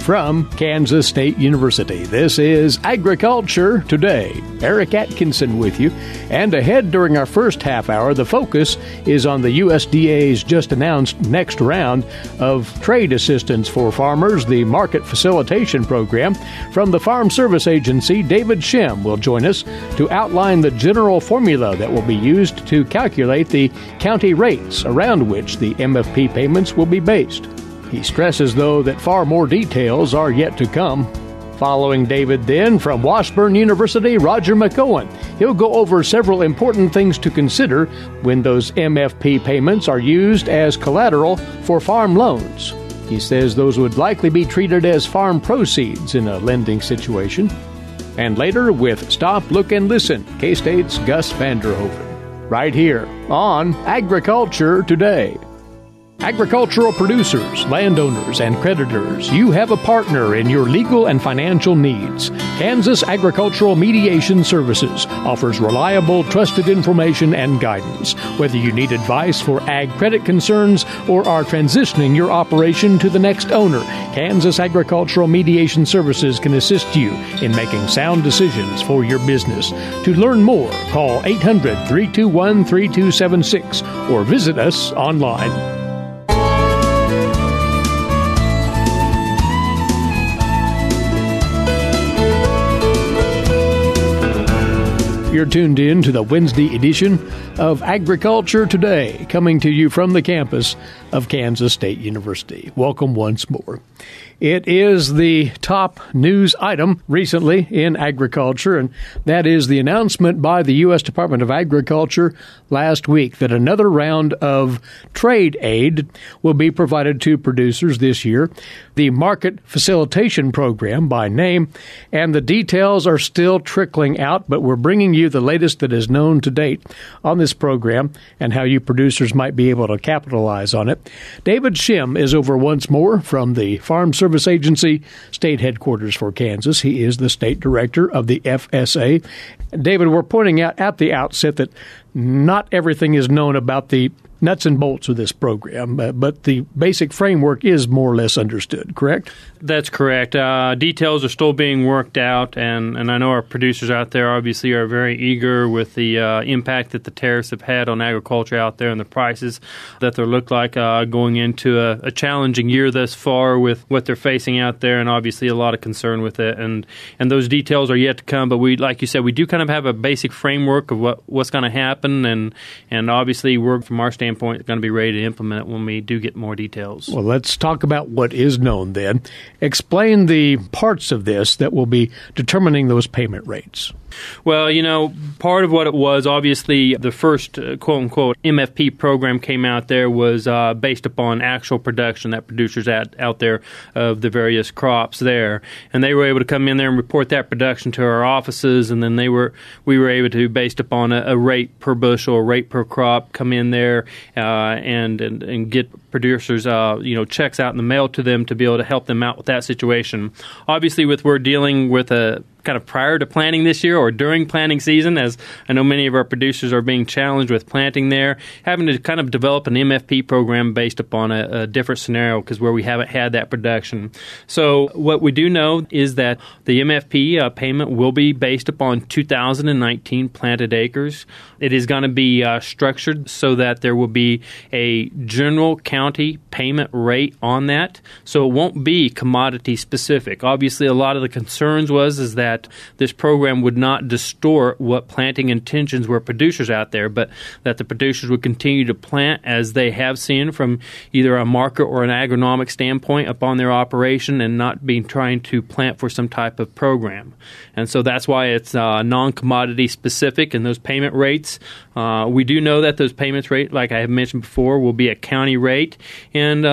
from Kansas State University. This is Agriculture Today. Eric Atkinson with you. And ahead during our first half hour, the focus is on the USDA's just announced next round of trade assistance for farmers, the Market Facilitation Program. From the Farm Service Agency, David Schemm will join us to outline the general formula that will be used to calculate the county rates around which the MFP payments will be based. He stresses, though, that far more details are yet to come. Following David then, from Washburn University, Roger McEowen. He'll go over several important things to consider when those MFP payments are used as collateral for farm loans. He says those would likely be treated as farm proceeds in a lending situation. And later, with Stop, Look, and Listen, K-State's Gus Vanderhoeven. Right here on Agriculture Today. Agricultural producers, landowners, and creditors, you have a partner in your legal and financial needs. Kansas Agricultural Mediation Services offers reliable, trusted information and guidance. Whether you need advice for ag credit concerns or are transitioning your operation to the next owner, Kansas Agricultural Mediation Services can assist you in making sound decisions for your business. To learn more, call 800-321-3276 or visit us online. You're tuned in to the Wednesday edition of Agriculture Today, coming to you from the campus of Kansas State University. Welcome once more. It is the top news item recently in agriculture, and that is the announcement by the U.S. Department of Agriculture last week that another round of trade aid will be provided to producers this year. The Market Facilitation Program by name, and the details are still trickling out, but we're bringing you the latest that is known to date on this program and how you producers might be able to capitalize on it. David Schemm is over once more from the Farm Service Agency, state headquarters for Kansas. He is the state director of the FSA. David, we're pointing out at the outset that not everything is known about the nuts and bolts of this program, but the basic framework is more or less understood, correct? That's correct. Details are still being worked out, and I know our producers out there obviously are very eager with the impact that the tariffs have had on agriculture out there and the prices that they look like going into a challenging year thus far with what they're facing out there, and obviously a lot of concern with it. And those details are yet to come, but we, like you said, we do kind of have a basic framework of what's going to happen, and obviously we're, from our standpoint, going to be ready to implement it when we do get more details. Well, let's talk about what is known then. Explain the parts of this that will be determining those payment rates. Well, part of what it was, obviously, the first quote-unquote MFP program came out there was based upon actual production that producers out there of the various crops there. And they were able to come in there and report that production to our offices, and then we were able to, based upon a rate per bushel, a rate per crop, come in there and get producers checks out in the mail to them to be able to help them out with that situation. Obviously, we're dealing with a kind of prior to planting this year or during planting season, as I know many of our producers are being challenged with planting there, having to kind of develop an MFP program based upon a different scenario because where we haven't had that production. So what we do know is that the MFP payment will be based upon 2019 planted acres. It is going to be structured so that there will be a general county payment rate on that. So it won't be commodity specific. Obviously, a lot of the concerns is that this program would not distort what planting intentions were producers out there, but that the producers would continue to plant as they have seen from either a market or an agronomic standpoint upon their operation and not being trying to plant for some type of program. And so that's why it's non-commodity specific, and those payment rates, we do know that those payments rate, like I have mentioned before, will be a county rate. And,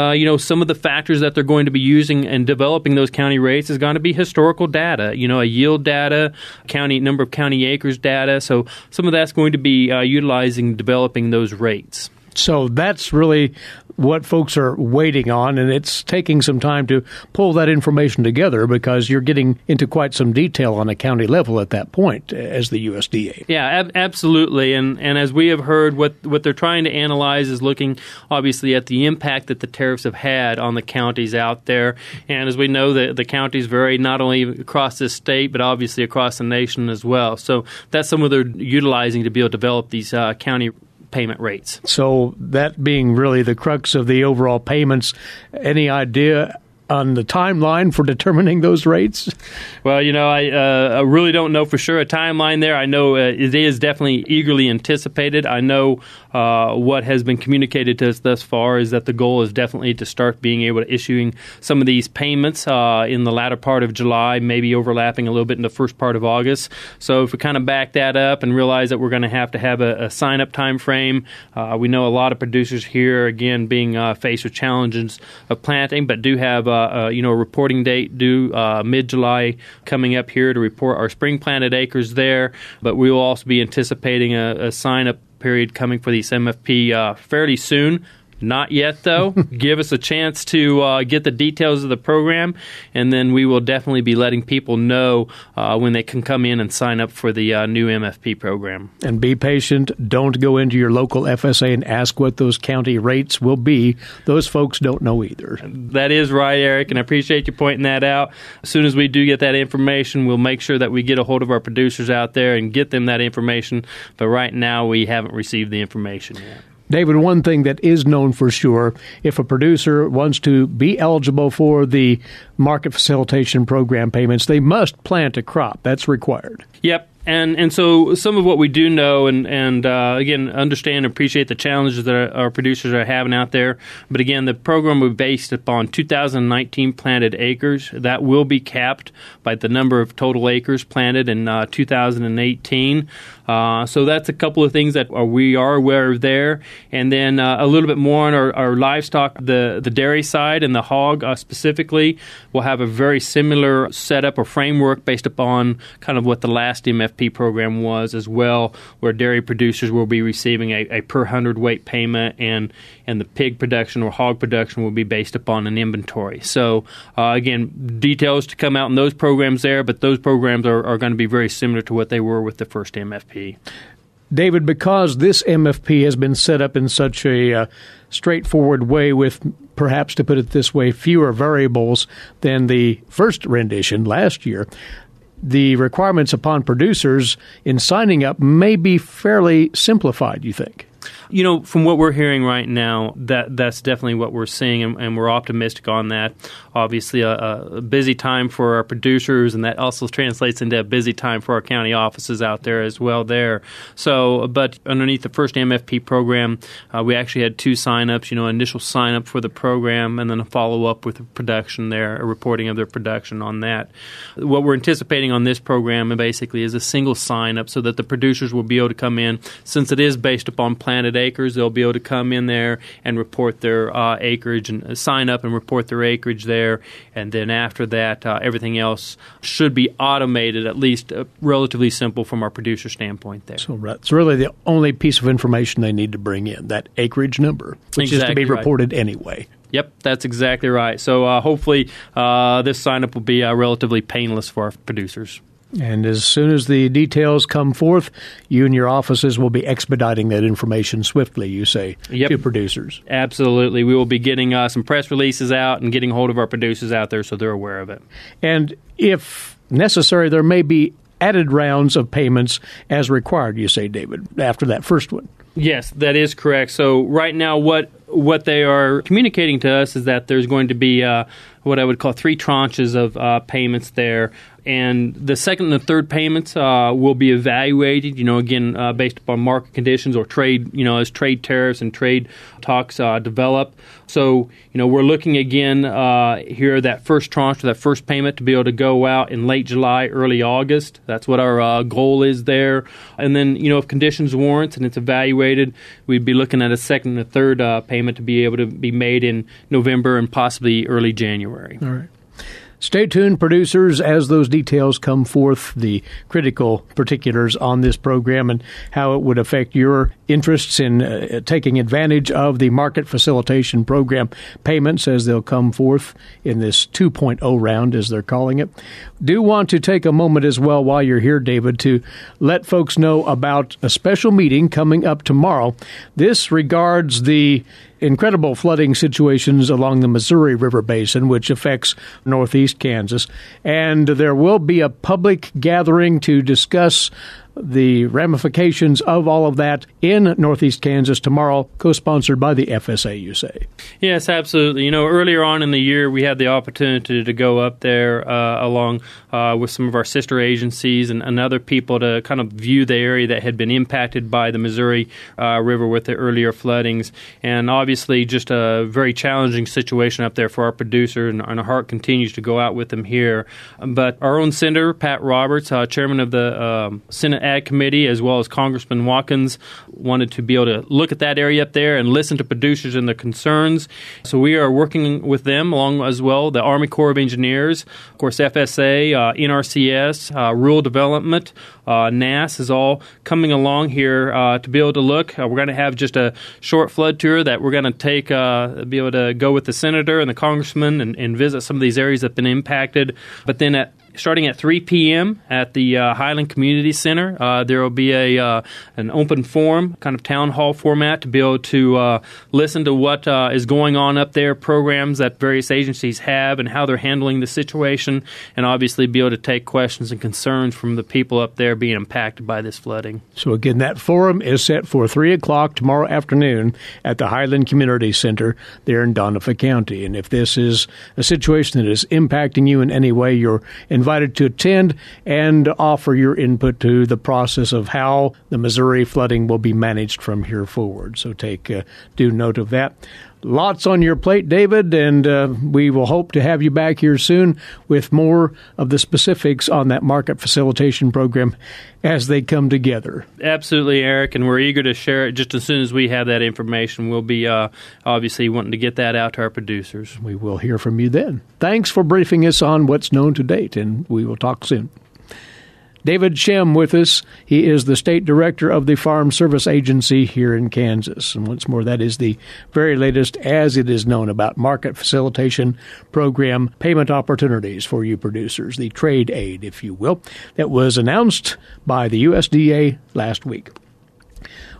some of the factors that they're going to be using in developing those county rates is going to be historical data, a yield data, number of county acres data. So some of that's going to be utilizing developing those rates. So that's really what folks are waiting on, and it's taking some time to pull that information together because you're getting into quite some detail on a county level at that point as the USDA. Yeah, absolutely. And as we have heard, what they're trying to analyze is looking, obviously, at the impact that the tariffs have had on the counties out there. And as we know, the counties vary not only across this state, but obviously across the nation as well. So that's some of they're utilizing to be able to develop these county payment rates. So that being really the crux of the overall payments, any idea on the timeline for determining those rates? Well, I really don't know for sure a timeline there. I know it is definitely eagerly anticipated. I know what has been communicated to us thus far is that the goal is definitely to start being able to issuing some of these payments in the latter part of July, maybe overlapping a little bit in the first part of August. So if we kind of back that up and realize that we're going to have a sign-up time frame, we know a lot of producers here, again, being faced with challenges of planting, but do have a reporting date due mid-July coming up here to report our spring planted acres there. But we will also be anticipating a sign-up period coming for these MFP fairly soon. Not yet, though. Give us a chance to get the details of the program, and then we will definitely be letting people know when they can come in and sign up for the new MFP program. And be patient. Don't go into your local FSA and ask what those county rates will be. Those folks don't know either. That is right, Eric, and I appreciate you pointing that out. As soon as we do get that information, we'll make sure that we get a hold of our producers out there and get them that information. But right now, we haven't received the information yet. David, one thing that is known for sure, if a producer wants to be eligible for the Market Facilitation Program payments, they must plant a crop. That's required. Yep. And so some of what we do know and again, understand and appreciate the challenges that our producers are having out there. But again, the program will be based upon 2019 planted acres. That will be capped by the number of total acres planted in 2018. So that's a couple of things that we are aware of there. And then a little bit more on our livestock, the dairy side and the hog specifically, will have a very similar setup or framework based upon kind of what the last MFP program was as well, where dairy producers will be receiving a per hundredweight payment, and the pig production or hog production will be based upon an inventory. So again, details to come out in those programs there, but those programs are going to be very similar to what they were with the first MFP. David, because this MFP has been set up in such a straightforward way with, perhaps to put it this way, fewer variables than the first rendition last year, the requirements upon producers in signing up may be fairly simplified, you think? From what we're hearing right now, that's definitely what we're seeing, and we're optimistic on that. Obviously, a busy time for our producers, and that also translates into a busy time for our county offices out there as well there. So, but underneath the first MFP program, we actually had 2 sign-ups, initial sign-up for the program, and then a follow-up with production there, a reporting of their production on that. What we're anticipating on this program basically is a single sign-up so that the producers will be able to come in, since it is based upon planted acres, they'll be able to come in there and report their acreage and sign up and report their acreage there. And then after that, everything else should be automated, at least relatively simple from our producer standpoint there. So it's really the only piece of information they need to bring in, that acreage number, which is to be reported anyway. Yep, that's exactly right. So hopefully this sign-up will be relatively painless for our producers. And as soon as the details come forth, you and your offices will be expediting that information swiftly, you say, to producers. Absolutely. We will be getting some press releases out and getting hold of our producers out there so they're aware of it. And if necessary, there may be added rounds of payments as required, you say, David, after that first one. Yes, that is correct. So right now what they are communicating to us is that there's going to be what I would call 3 tranches of payments there. And the second and the third payments will be evaluated, again, based upon market conditions or trade, as trade tariffs and trade talks develop. So, we're looking again here, that first tranche, that first payment to be able to go out in late July, early August. That's what our goal is there. And then, if conditions warrant and it's evaluated, we'd be looking at a second and a third payment to be able to be made in November and possibly early January. All right. Stay tuned, producers, as those details come forth, the critical particulars on this program and how it would affect your interests in taking advantage of the Market Facilitation Program payments as they'll come forth in this 2.0 round, as they're calling it. Do want to take a moment as well while you're here, David, to let folks know about a special meeting coming up tomorrow. This regards the incredible flooding situations along the Missouri River Basin, which affects northeast Kansas. And there will be a public gathering to discuss the ramifications of all of that in northeast Kansas tomorrow, co-sponsored by the FSA, you say. Yes, absolutely. Earlier on in the year, we had the opportunity to go up there along with some of our sister agencies and other people to kind of view the area that had been impacted by the Missouri River with the earlier floodings. And obviously, just a very challenging situation up there for our producer, and our heart continues to go out with them here. But our own Senator, Pat Roberts, chairman of the Senate Ag Committee, as well as Congressman Watkins, wanted to be able to look at that area up there and listen to producers and their concerns. So we are working with them along as well, the Army Corps of Engineers, of course, FSA, NRCS, Rural Development, NASS is all coming along here to be able to look. We're going to have just a short flood tour that we're going to take, be able to go with the senator and the congressman and visit some of these areas that have been impacted. But then starting at 3 p.m. at the Highland Community Center, there will be an open forum, kind of town hall format, to be able to listen to what is going on up there, programs that various agencies have and how they're handling the situation, and obviously be able to take questions and concerns from the people up there being impacted by this flooding. So again, that forum is set for 3 o'clock tomorrow afternoon at the Highland Community Center there in Donovan County. And if this is a situation that is impacting you in any way, you're invited to attend and offer your input to the process of how the Missouri flooding will be managed from here forward. So take due note of that. Lots on your plate, David, and we will hope to have you back here soon with more of the specifics on that Market Facilitation Program as they come together. Absolutely, Eric, and we're eager to share it just as soon as we have that information. We'll be obviously wanting to get that out to our producers. We will hear from you then. Thanks for briefing us on what's known to date, and we will talk soon. David Schemm with us. He is the State Director of the Farm Service Agency here in Kansas. And once more, that is the very latest as it is known about Market Facilitation Program payment opportunities for you producers, the trade aid, if you will, that was announced by the USDA last week.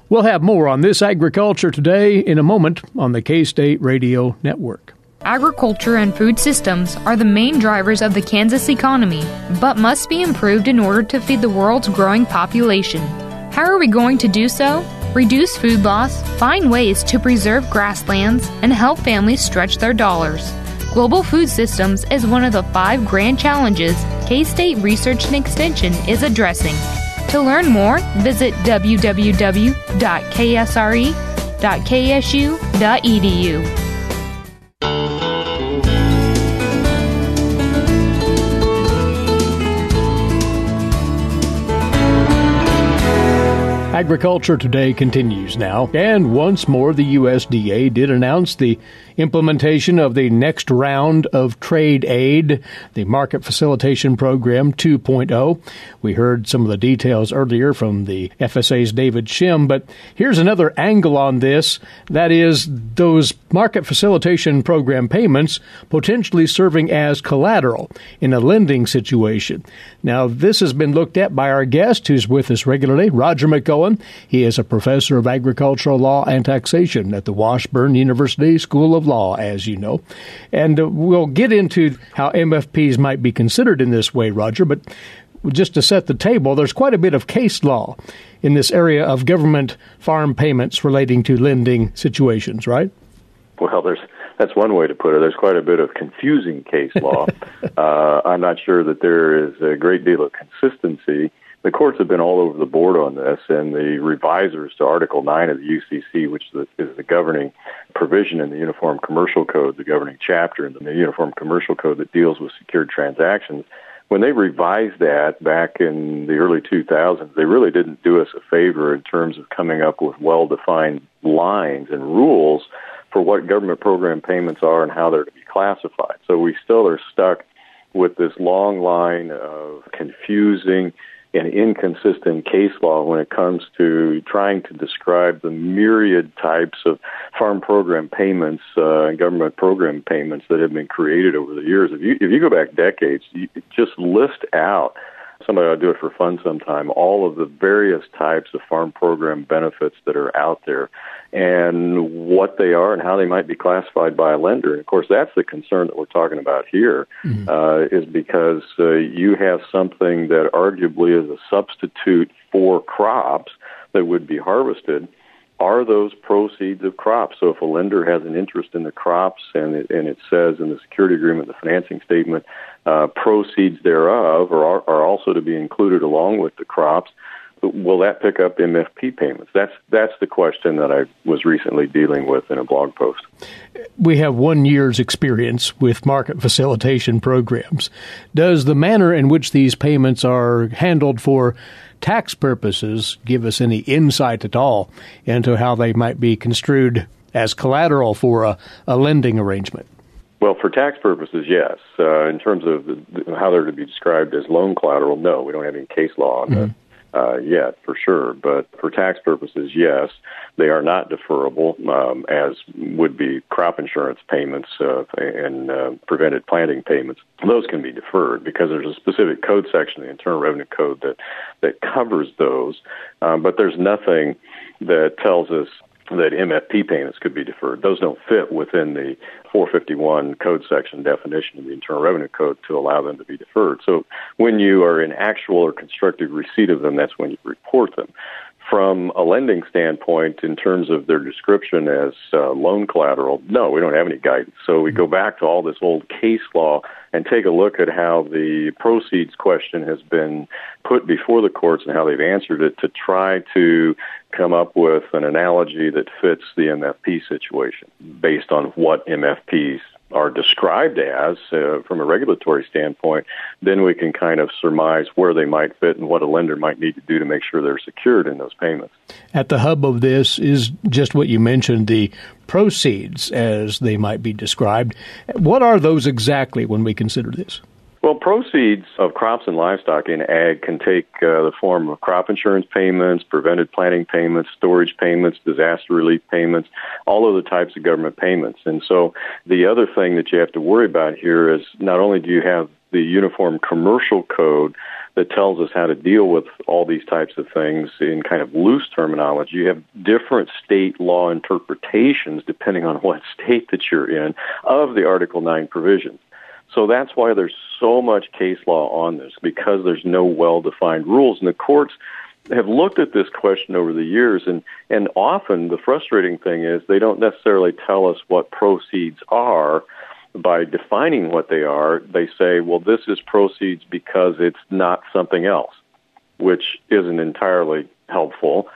We'll have more on this Agriculture Today in a moment on the K-State Radio Network. Agriculture and food systems are the main drivers of the Kansas economy, but must be improved in order to feed the world's growing population. How are we going to do so? Reduce food loss, find ways to preserve grasslands, and help families stretch their dollars. Global food systems is one of the 5 grand challenges K-State Research and Extension is addressing. To learn more, visit www.ksre.ksu.edu. Agriculture Today continues now, and once more the USDA did announce the implementation of the next round of trade aid, the Market Facilitation Program 2.0. We heard some of the details earlier from the FSA's David Schemm, but here's another angle on this, that is those Market Facilitation Program payments potentially serving as collateral in a lending situation. Now, this has been looked at by our guest who's with us regularly, Roger McEowen. He is a professor of agricultural law and taxation at the Washburn University School of Law, as you know. And we'll get into how MFPs might be considered in this way, Roger, but just to set the table, there's quite a bit of case law in this area of government farm payments relating to lending situations, right? Well, that's one way to put it. There's quite a bit of confusing case law. I'm not sure that there is a great deal of consistency. The courts have been all over the board on this, and the revisers to Article 9 of the UCC, which is the governing provision in the Uniform Commercial Code, the governing chapter in the Uniform Commercial Code that deals with secured transactions, when they revised that back in the early 2000s, they really didn't do us a favor in terms of coming up with well-defined lines and rules for what government program payments are and how they're to be classified. So we still are stuck with this long line of confusing and inconsistent case law when it comes to trying to describe the myriad types of farm program payments and government program payments that have been created over the years. If you go back decades, you just list out, somebody ought to do it for fun sometime, all of the various types of farm program benefits that are out there and what they are and how they might be classified by a lender. And of course, that's the concern that we're talking about here, is because you have something that arguably is a substitute for crops that would be harvested. Are those proceeds of crops? So if a lender has an interest in the crops and it says in the security agreement, the financing statement, proceeds thereof are also to be included along with the crops, will that pick up MFP payments? That's the question that I was recently dealing with in a blog post. We have 1 year's experience with market facilitation programs. Does the manner in which these payments are handled for tax purposes give us any insight at all into how they might be construed as collateral for a lending arrangement? Well, for tax purposes, yes. In terms of how they're to be described as loan collateral, no, we don't have any case law on that yet, for sure. But for tax purposes, yes, they are not deferrable, as would be crop insurance payments and prevented planting payments. Those can be deferred because there's a specific code section in the Internal Revenue Code that covers those. But there's nothing that tells us that MFP payments could be deferred. Those don't fit within the 451 code section definition of the Internal Revenue Code to allow them to be deferred. So when you are in actual or constructive receipt of them, that's when you report them. From a lending standpoint, in terms of their description as loan collateral, no, we don't have any guidance. So we go back to all this old case law and take a look at how the proceeds question has been put before the courts and how they've answered it to try to come up with an analogy that fits the MFP situation based on what MFPs are described as from a regulatory standpoint. Then we can kind of surmise where they might fit and what a lender might need to do to make sure they're secured in those payments. At the hub of this is just what you mentioned, the proceeds as they might be described. What are those exactly when we consider this? Well, proceeds of crops and livestock in ag can take the form of crop insurance payments, prevented planting payments, storage payments, disaster relief payments, all of the types of government payments. And so the other thing that you have to worry about here is not only do you have the Uniform Commercial Code that tells us how to deal with all these types of things in kind of loose terminology, you have different state law interpretations depending on what state that you're in of the Article 9 provisions. So that's why there's so much case law on this, because there's no well-defined rules. And the courts have looked at this question over the years, and often the frustrating thing is they don't necessarily tell us what proceeds are. By defining what they are, they say, well, this is proceeds because it's not something else, which isn't entirely helpful.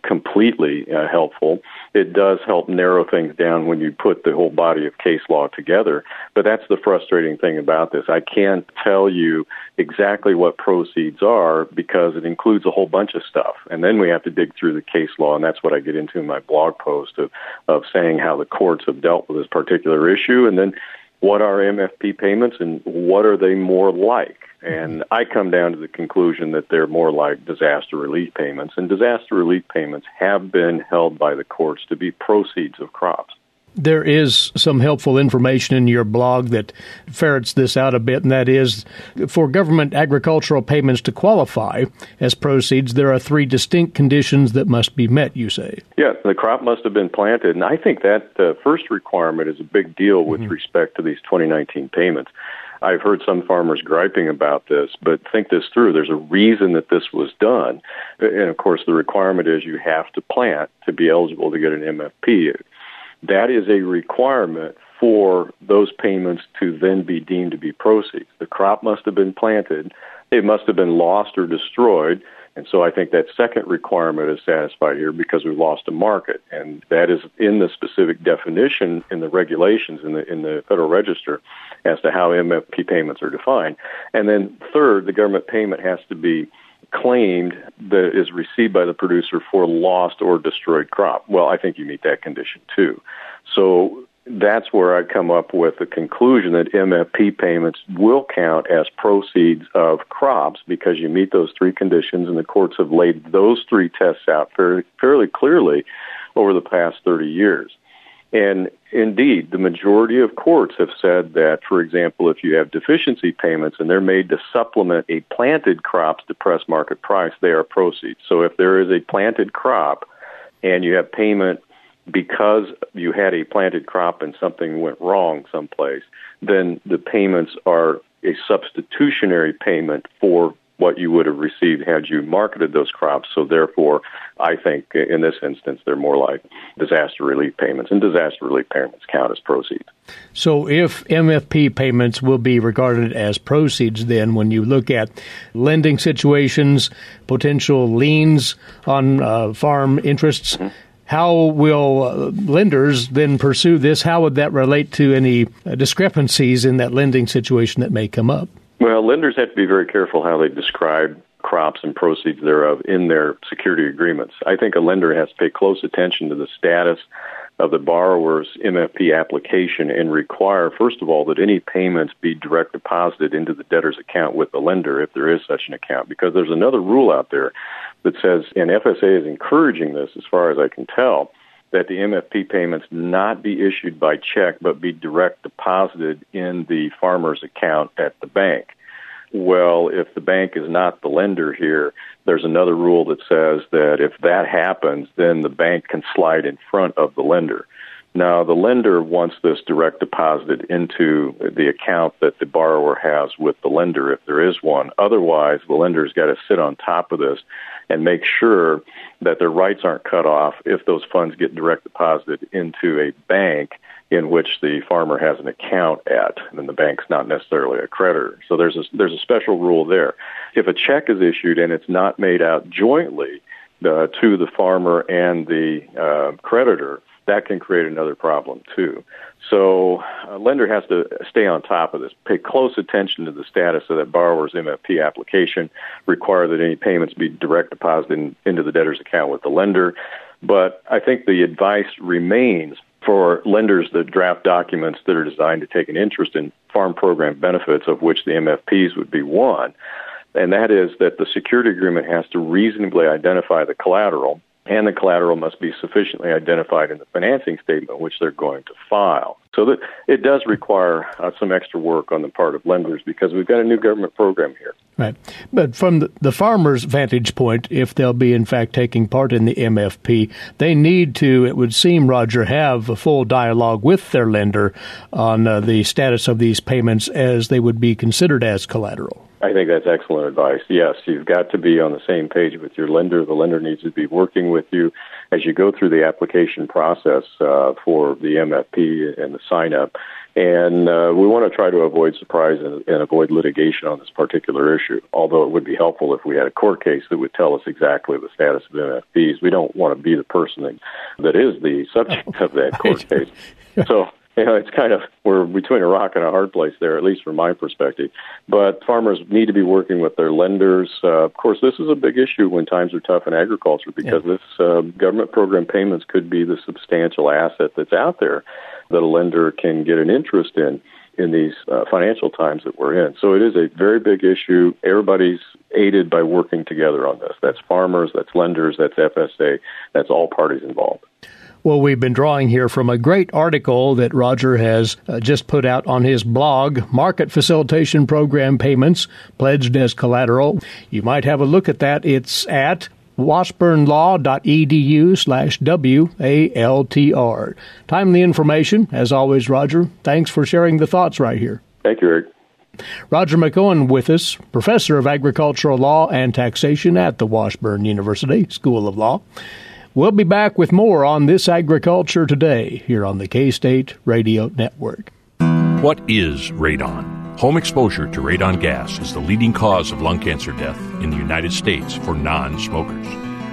Completely helpful. It does help narrow things down when you put the whole body of case law together. But that's the frustrating thing about this. I can't tell you exactly what proceeds are because it includes a whole bunch of stuff. And then we have to dig through the case law, and that's what I get into in my blog post of saying how the courts have dealt with this particular issue, and then what are MFP payments and what are they more like? And I come down to the conclusion that they're more like disaster relief payments, and disaster relief payments have been held by the courts to be proceeds of crops. There is some helpful information in your blog that ferrets this out a bit, and that is, for government agricultural payments to qualify as proceeds, there are 3 distinct conditions that must be met, you say. Yeah, the crop must have been planted, and I think that first requirement is a big deal with respect to these 2019 payments. I've heard some farmers griping about this, but think this through. There's a reason that this was done. And, of course, the requirement is you have to plant to be eligible to get an MFP. That is a requirement for those payments to then be deemed to be proceeds. The crop must have been planted. It must have been lost or destroyed. And so I think that second requirement is satisfied here because we've lost a market. And that is in the specific definition in the regulations in the Federal Register as to how MFP payments are defined. And then third, the government payment has to be claimed that is received by the producer for lost or destroyed crop. Well, I think you meet that condition too. So that's where I come up with the conclusion that MFP payments will count as proceeds of crops because you meet those three conditions, and the courts have laid those three tests out fairly clearly over the past 30 years. And indeed, the majority of courts have said that, for example, if you have deficiency payments and they're made to supplement a planted crop's depressed market price, they are proceeds. So if there is a planted crop and you have payment because you had a planted crop and something went wrong someplace, then the payments are a substitutionary payment for what you would have received had you marketed those crops. So therefore, I think in this instance, they're more like disaster relief payments, and disaster relief payments count as proceeds. So if MFP payments will be regarded as proceeds, then when you look at lending situations, potential liens on farm interests, how will lenders then pursue this? How would that relate to any discrepancies in that lending situation that may come up? Well, lenders have to be very careful how they describe crops and proceeds thereof in their security agreements. I think a lender has to pay close attention to the status of the borrower's MFP application and require, first of all, that any payments be direct deposited into the debtor's account with the lender if there is such an account, because there's another rule out there that says, and FSA is encouraging this as far as I can tell, that the MFP payments not be issued by check but be direct deposited in the farmer's account at the bank. Well, if the bank is not the lender here, there's another rule that says that if that happens, then the bank can slide in front of the lender. Now, the lender wants this direct deposited into the account that the borrower has with the lender, if there is one. Otherwise, the lender's got to sit on top of this and make sure that their rights aren't cut off if those funds get direct deposited into a bank in which the farmer has an account at, and the bank's not necessarily a creditor. So there's a special rule there. If a check is issued and it's not made out jointly to the farmer and the creditor, that can create another problem too. So a lender has to stay on top of this, pay close attention to the status of that borrower's MFP application, require that any payments be direct deposited into the debtor's account with the lender. But I think the advice remains for lenders that draft documents that are designed to take an interest in farm program benefits, of which the MFPs would be one, and that is that the security agreement has to reasonably identify the collateral, and the collateral must be sufficiently identified in the financing statement which they're going to file. So that it does require some extra work on the part of lenders because we've got a new government program here. Right. But from the farmer's vantage point, if they'll be, in fact, taking part in the MFP, they need to, it would seem, Roger, have a full dialogue with their lender on the status of these payments as they would be considered as collateral. I think that's excellent advice. Yes, you've got to be on the same page with your lender. The lender needs to be working with you as you go through the application process for the MFP and the sign-up. And we want to try to avoid surprise and avoid litigation on this particular issue, although it would be helpful if we had a court case that would tell us exactly the status of MFPs. We don't want to be the person that is the subject of that court case. So, it's kind of, we're between a rock and a hard place there, at least from my perspective. But farmers need to be working with their lenders. Of course, this is a big issue when times are tough in agriculture because this government program payments could be the substantial asset that's out there that a lender can get an interest in these financial times that we're in. So it is a very big issue. Everybody's aided by working together on this. That's farmers, that's lenders, that's FSA, that's all parties involved. Well, we've been drawing here from a great article that Roger has just put out on his blog, Market Facilitation Program Payments, Pledged as Collateral. You might have a look at that. It's at washburnlaw.edu/WALTR. Timely information, as always, Roger. Thanks for sharing the thoughts right here. Thank you, Eric. Roger McEowen with us, Professor of Agricultural Law and Taxation at the Washburn University School of Law. We'll be back with more on This Agriculture Today here on the K-State Radio Network. What is radon? Home exposure to radon gas is the leading cause of lung cancer death in the United States for non-smokers.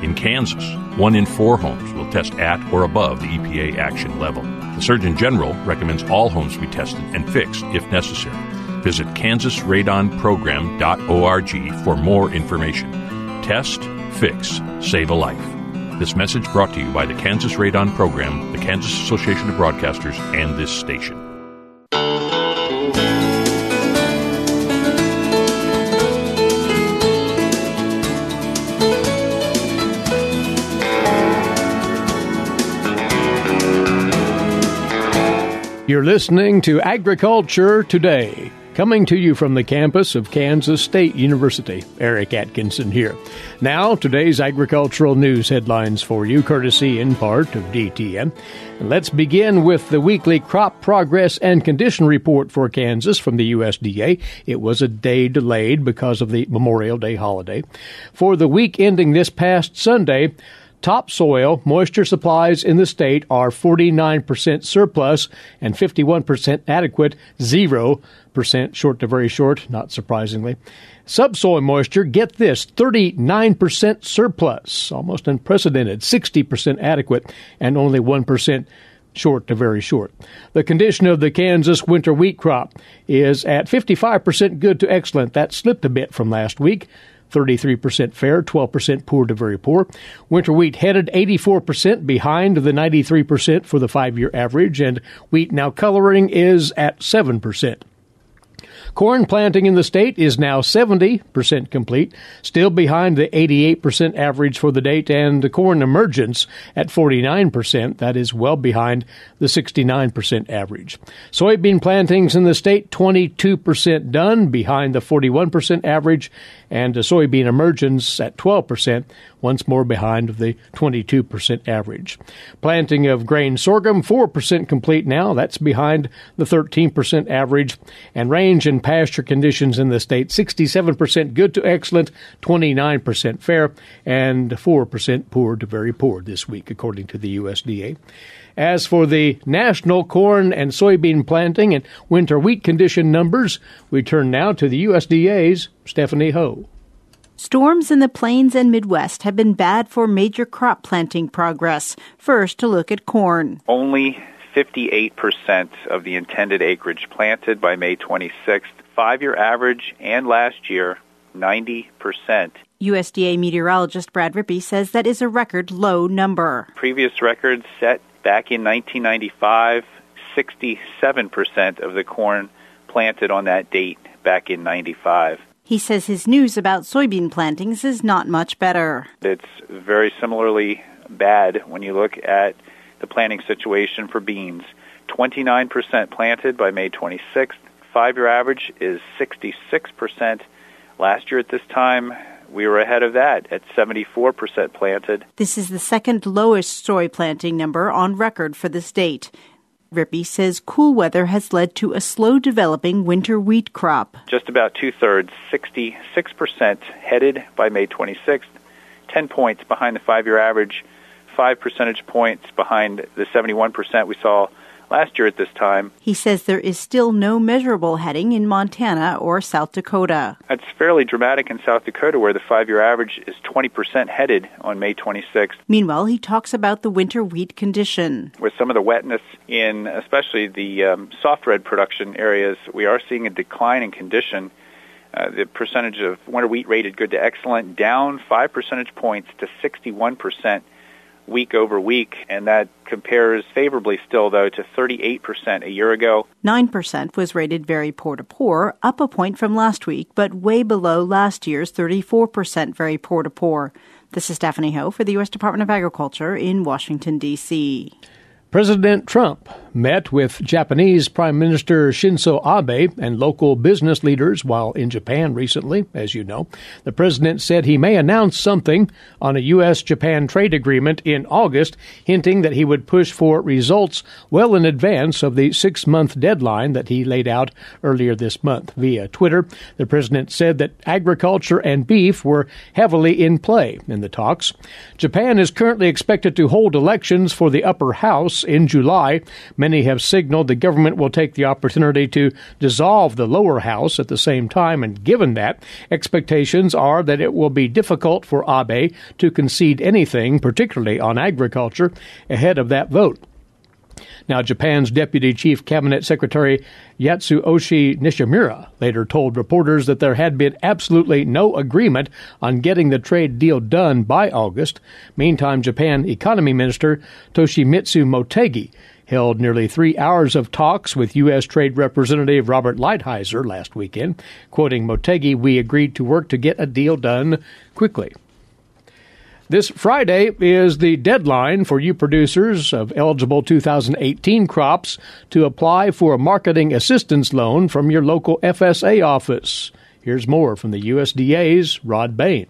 In Kansas, 1 in 4 homes will test at or above the EPA action level. The Surgeon General recommends all homes be tested and fixed if necessary. Visit kansasradonprogram.org for more information. Test, fix, save a life. This message brought to you by the Kansas Radon Program, the Kansas Association of Broadcasters, and this station. You're listening to Agriculture Today, coming to you from the campus of Kansas State University. Eric Atkinson here. Now, today's agricultural news headlines for you, courtesy in part of DTN. Let's begin with the weekly crop progress and condition report for Kansas from the USDA. It was a day delayed because of the Memorial Day holiday. For the week ending this past Sunday, topsoil moisture supplies in the state are 49% surplus and 51% adequate, 0% short to very short, not surprisingly. Subsoil moisture, get this, 39% surplus, almost unprecedented, 60% adequate, and only 1% short to very short. The condition of the Kansas winter wheat crop is at 55% good to excellent. That slipped a bit from last week. 33% fair, 12% poor to very poor. Winter wheat headed 84% behind the 93% for the 5-year average, and wheat now coloring is at 7%. Corn planting in the state is now 70% complete, still behind the 88% average for the date, and the corn emergence at 49%. That is well behind the 69% average. Soybean plantings in the state, 22% done, behind the 41% average, and the soybean emergence at 12%, once more behind the 22% average. Planting of grain sorghum, 4% complete now. That's behind the 13% average. And range and pasture conditions in the state, 67% good to excellent, 29% fair, and 4% poor to very poor this week, according to the USDA. As for the national corn and soybean planting and winter wheat condition numbers, we turn now to the USDA's Stephanie Ho. Storms in the plains and Midwest have been bad for major crop planting progress. First, to look at corn. Only 58% of the intended acreage planted by May 26th. 5-year average and last year, 90%. USDA meteorologist Brad Rippey says that is a record low number. Previous records set back in 1995, 67% of the corn planted on that date back in 95. He says his news about soybean plantings is not much better. It's very similarly bad when you look at the planting situation for beans. 29% planted by May 26th. 5-year average is 66%. Last year at this time, we were ahead of that at 74% planted. This is the second lowest soy planting number on record for the state. Rippey says cool weather has led to a slow-developing winter wheat crop. Just about two-thirds, 66% headed by May 26th, 10 points behind the 5-year average, 5 percentage points behind the 71% we saw last year at this time. He says there is still no measurable heading in Montana or South Dakota. That's fairly dramatic in South Dakota, where the 5-year average is 20% headed on May 26th. Meanwhile, he talks about the winter wheat condition. With some of the wetness in especially the soft red production areas, we are seeing a decline in condition. The percentage of winter wheat rated good to excellent down 5 percentage points to 61%. Week over week, and that compares favorably still, though, to 38% a year ago. 9% was rated very poor to poor, up a point from last week, but way below last year's 34% very poor to poor. This is Stephanie Ho for the U.S. Department of Agriculture in Washington, D.C. President Trump met with Japanese Prime Minister Shinzo Abe and local business leaders while in Japan recently, as you know. The president said he may announce something on a U.S.-Japan trade agreement in August, hinting that he would push for results well in advance of the 6-month deadline that he laid out earlier this month. Via Twitter, the president said that agriculture and beef were heavily in play in the talks. Japan is currently expected to hold elections for the upper house in July. Many have signaled the government will take the opportunity to dissolve the lower house at the same time, and given that, expectations are that it will be difficult for Abe to concede anything, particularly on agriculture, ahead of that vote. Now, Japan's Deputy Chief Cabinet Secretary Yatsuyoshi Nishimura later told reporters that there had been absolutely no agreement on getting the trade deal done by August. Meantime, Japan Economy Minister Toshimitsu Motegi held nearly 3 hours of talks with U.S. Trade Representative Robert Lighthizer last weekend. Quoting Motegi, "We agreed to work to get a deal done quickly." This Friday is the deadline for you producers of eligible 2018 crops to apply for a marketing assistance loan from your local FSA office. Here's more from the USDA's Rod Bain.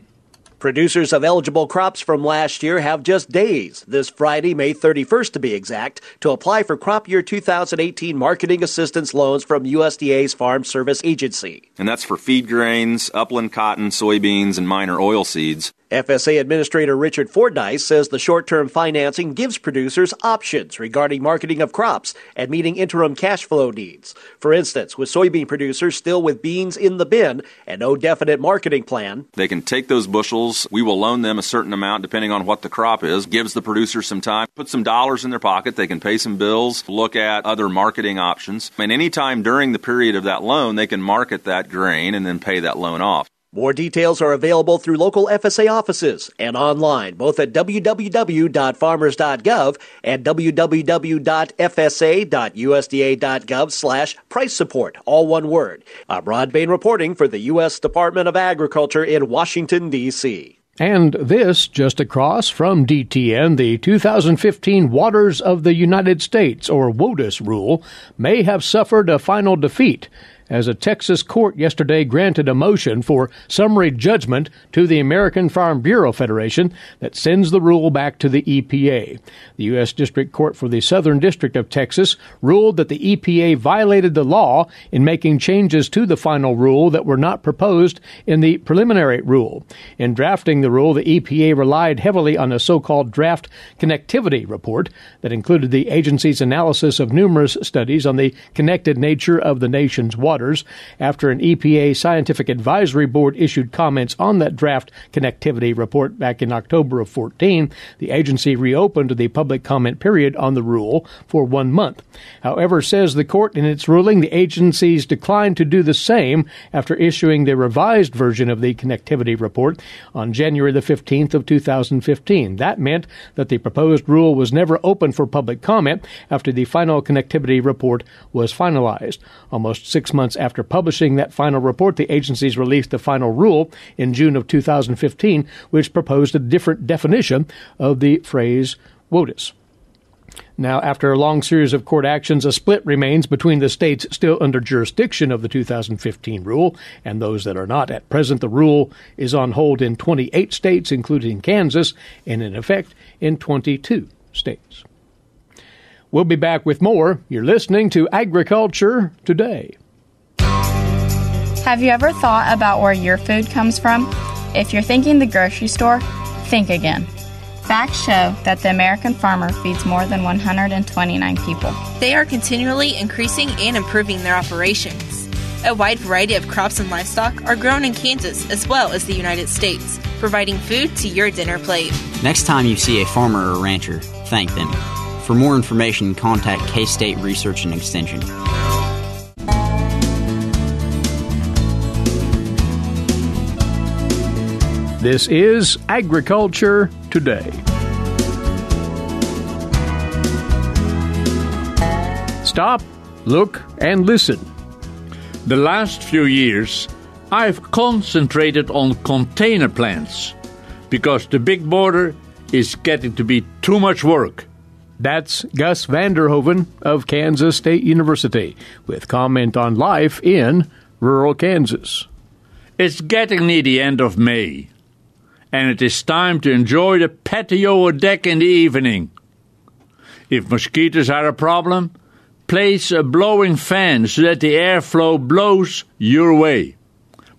Producers of eligible crops from last year have just days, this Friday, May 31st to be exact, to apply for crop year 2018 marketing assistance loans from USDA's Farm Service Agency. And that's for feed grains, upland cotton, soybeans, and minor oilseeds. FSA Administrator Richard Fordyce says the short-term financing gives producers options regarding marketing of crops and meeting interim cash flow needs. For instance, with soybean producers still with beans in the bin and no definite marketing plan, they can take those bushels. We will loan them a certain amount depending on what the crop is. Gives the producer some time, put some dollars in their pocket. They can pay some bills, look at other marketing options. And anytime during the period of that loan, they can market that grain and then pay that loan off. More details are available through local FSA offices and online, both at www.farmers.gov and www.fsa.usda.gov/price support, all one word. I'm Rod Bain reporting for the U.S. Department of Agriculture in Washington, D.C. And this, just across from DTN, the 2015 Waters of the United States, or WOTUS rule, may have suffered a final defeat, as a Texas court yesterday granted a motion for summary judgment to the American Farm Bureau Federation that sends the rule back to the EPA. The U.S. District Court for the Southern District of Texas ruled that the EPA violated the law in making changes to the final rule that were not proposed in the preliminary rule. In drafting the rule, the EPA relied heavily on a so-called draft connectivity report that included the agency's analysis of numerous studies on the connected nature of the nation's waters. After an EPA Scientific Advisory Board issued comments on that draft connectivity report back in October of 2014, the agency reopened the public comment period on the rule for 1 month. However, says the court in its ruling, the agencies declined to do the same after issuing the revised version of the connectivity report on January the 15th of 2015. That meant that the proposed rule was never open for public comment after the final connectivity report was finalized. Almost 6 months after publishing that final report, the agencies released the final rule in June of 2015, which proposed a different definition of the phrase WOTUS. Now, after a long series of court actions, a split remains between the states still under jurisdiction of the 2015 rule and those that are not. At present, the rule is on hold in 28 states, including Kansas, and in effect in 22 states. We'll be back with more. You're listening to Agriculture Today. Have you ever thought about where your food comes from? If you're thinking the grocery store, think again. Facts show that the American farmer feeds more than 129 people. They are continually increasing and improving their operations. A wide variety of crops and livestock are grown in Kansas as well as the United States, providing food to your dinner plate. Next time you see a farmer or rancher, thank them. For more information, contact K-State Research and Extension. This is Agriculture Today. Stop, look, and listen. The last few years, I've concentrated on container plants because the big border is getting to be too much work. That's Gus Vanderhoeven of Kansas State University with comment on life in rural Kansas. It's getting near the end of May, and it is time to enjoy the patio or deck in the evening. If mosquitoes are a problem, place a blowing fan so that the airflow blows your way.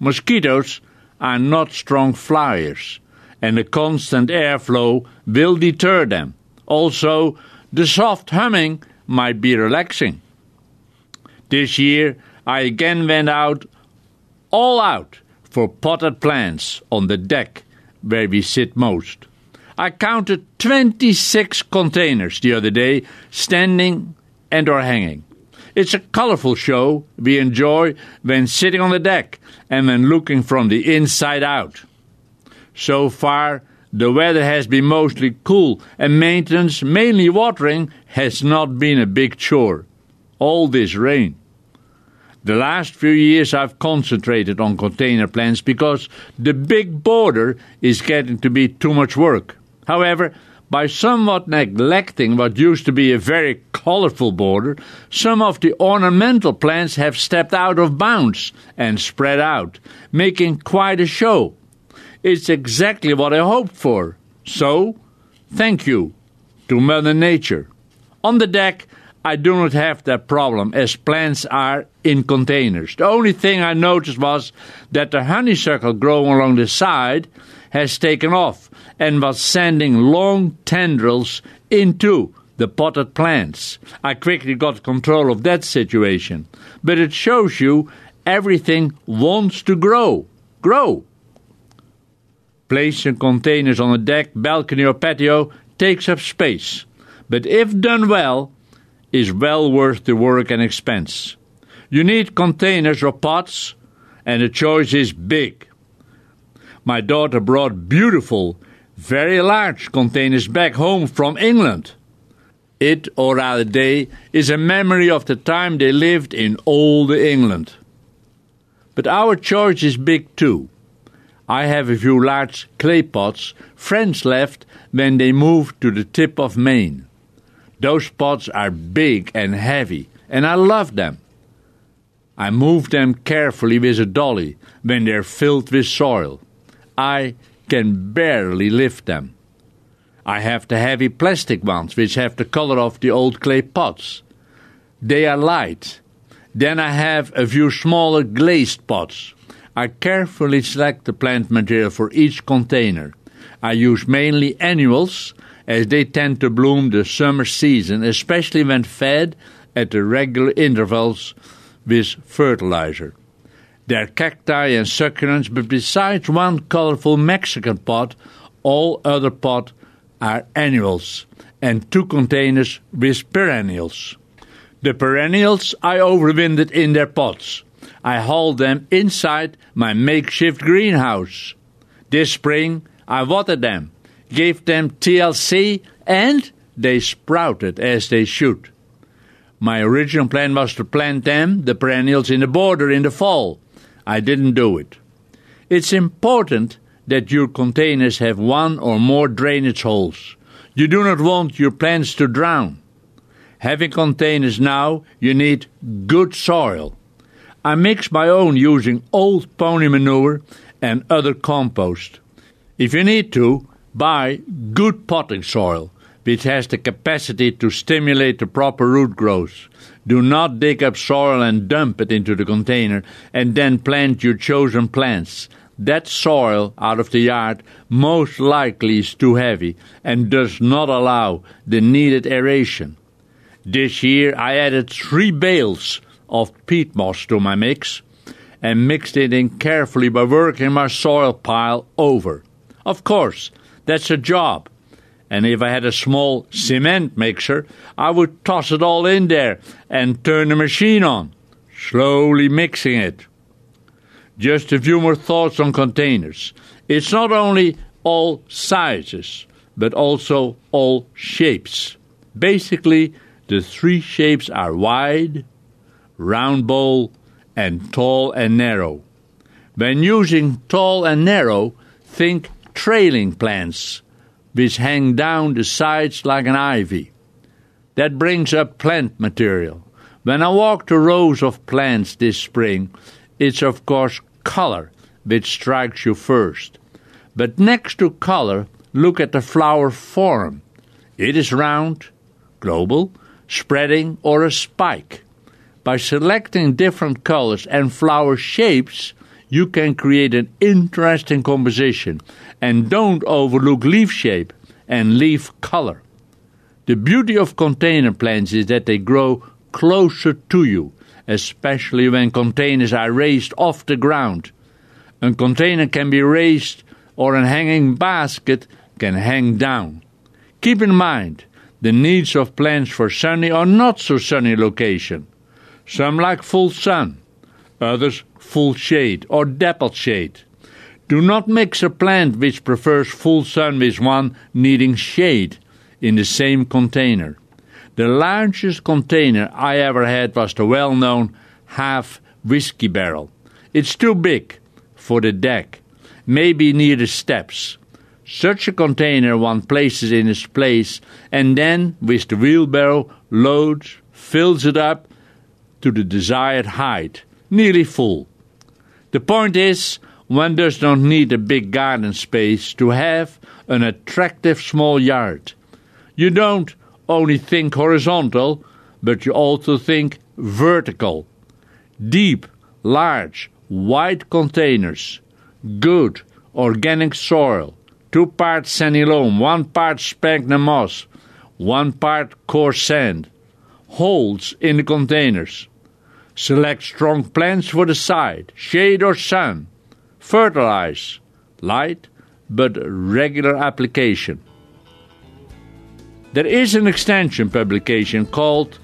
Mosquitoes are not strong flyers, and the constant airflow will deter them. Also, the soft humming might be relaxing. This year, I again went all out for potted plants on the deck where we sit most. I counted 26 containers the other day, standing and or hanging. It's a colorful show we enjoy when sitting on the deck and when looking from the inside out. So far, the weather has been mostly cool, and maintenance, mainly watering, has not been a big chore. All this rain. The last few years I've concentrated on container plants because the big border is getting to be too much work. However, by somewhat neglecting what used to be a very colorful border, some of the ornamental plants have stepped out of bounds and spread out, making quite a show. It's exactly what I hoped for. So, thank you to Mother Nature. On the deck, I do not have that problem, as plants are in containers. The only thing I noticed was that the honeysuckle growing along the side has taken off and was sending long tendrils into the potted plants. I quickly got control of that situation. But it shows you everything wants to grow. Grow! Placing containers on a deck, balcony or patio takes up space. But if done well, is well worth the work and expense. You need containers or pots, and the choice is big. My daughter brought beautiful, very large containers back home from England. It, or rather they, is a memory of the time they lived in old England. But our choice is big too. I have a few large clay pots friends left when they moved to the tip of Maine. Those pots are big and heavy, and I love them. I move them carefully with a dolly when they're filled with soil. I can barely lift them. I have the heavy plastic ones, which have the color of the old clay pots. They are light. Then I have a few smaller glazed pots. I carefully select the plant material for each container. I use mainly annuals, as they tend to bloom the summer season, especially when fed at the regular intervals with fertilizer. They're cacti and succulents, but besides one colorful Mexican pot, all other pots are annuals, and 2 containers with perennials. The perennials I overwintered in their pots. I hauled them inside my makeshift greenhouse. This spring I watered them, gave them TLC, and they sprouted as they should. My original plan was to plant them, the perennials, in the border in the fall. I didn't do it. It's important that your containers have 1 or more drainage holes. You do not want your plants to drown. Having containers now, you need good soil. I mix my own using old pony manure and other compost. If you need to, buy good potting soil, which has the capacity to stimulate the proper root growth. Do not dig up soil and dump it into the container and then plant your chosen plants. That soil out of the yard most likely is too heavy and does not allow the needed aeration. This year I added 3 bales of peat moss to my mix and mixed it in carefully by working my soil pile over. Of course, that's a job. And if I had a small cement mixer, I would toss it all in there and turn the machine on, slowly mixing it. Just a few more thoughts on containers. It's not only all sizes, but also all shapes. Basically, the 3 shapes are wide, round bowl, and tall and narrow. When using tall and narrow, think trailing plants, which hang down the sides like an ivy. That brings up plant material. When I walk the rows of plants this spring, it's of course color which strikes you first. But next to color, look at the flower form. It is round, global, spreading, or a spike. By selecting different colors and flower shapes, you can create an interesting composition. And don't overlook leaf shape and leaf color. The beauty of container plants is that they grow closer to you, especially when containers are raised off the ground. A container can be raised, or a hanging basket can hang down. Keep in mind the needs of plants for sunny or not so sunny location. Some like full sun, others full shade or dappled shade. Do not mix a plant which prefers full sun with one needing shade in the same container. The largest container I ever had was the well-known half whiskey barrel. It's too big for the deck, maybe near the steps. Such a container one places in its place and then with the wheelbarrow loads, fills it up to the desired height, nearly full. The point is, one does not need a big garden space to have an attractive small yard. You don't only think horizontal, but you also think vertical. Deep, large, wide containers, good, organic soil, 2 parts sandy loam, 1 part sphagnum moss, 1 part coarse sand, holes in the containers. Select strong plants for the side, shade or sun. Fertilize, light but regular application. There is an extension publication called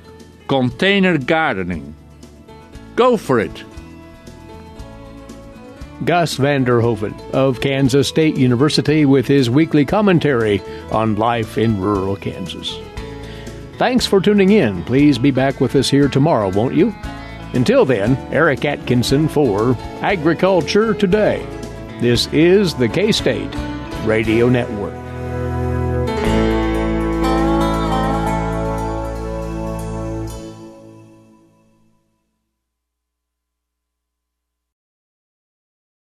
Container Gardening. Go for it. Gus van der Hoeven of Kansas State University with his weekly commentary on life in rural Kansas. Thanks for tuning in. Please be back with us here tomorrow, won't you? Until then, Eric Atkinson for Agriculture Today. This is the K-State Radio Network.